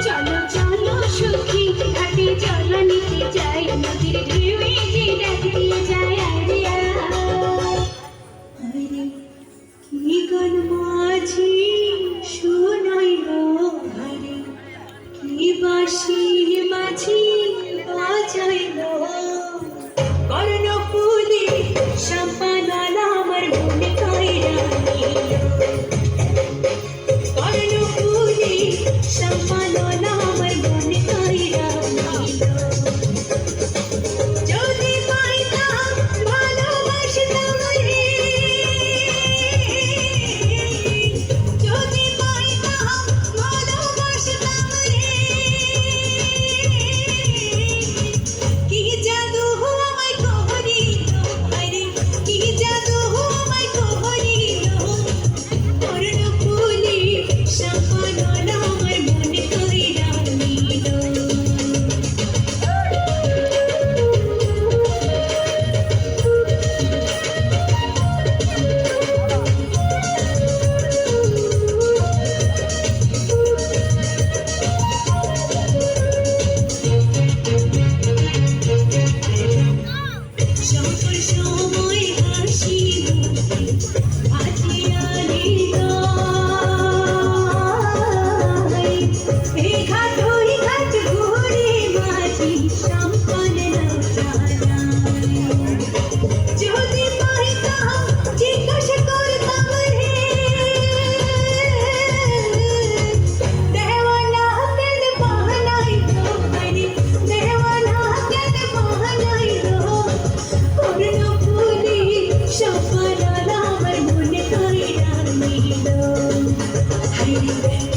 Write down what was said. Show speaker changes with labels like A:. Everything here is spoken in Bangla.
A: চলো চলো সখী ঘাটে জল নিতে যাই, নদীর ঢেউয়ে যে ডাক দিয়ে যায় আরে আরে কি গান মাঝি শোনাইল ঘরে, কি বাঁশি মাঝি বাজাইল কর্ণফুলি শাম্পানালা আমার মনে কইরা নিল, কর্ণফুলি শাম্পানালা আমার মনে কইরা নিল। যদি পাইতাম ভালোবাসতাম রে, যদি পাইতাম ভালোবাসতাম রে, কি জাদু আমায় করিল আরে, কি জাদু আমায় করিল কর্ণফুলি শাম্পানালা আমার মনে কইরা নিল। সকল সময় হাসি মুখে আজিয়া হৃদয়, এ ঘাট ওই ঘাট ঘুরে মাঝি শাম্পানালা জানায়। যদি পাইতাম জিজ্ঞাসা করতাম রে, দেওয়ানা কেন বাহানাইল আরে, দেওয়ানা কেন বাহানাইল কর্ণফুলি শাম্পানালা আমার মনে কইরা নিল। হায়রে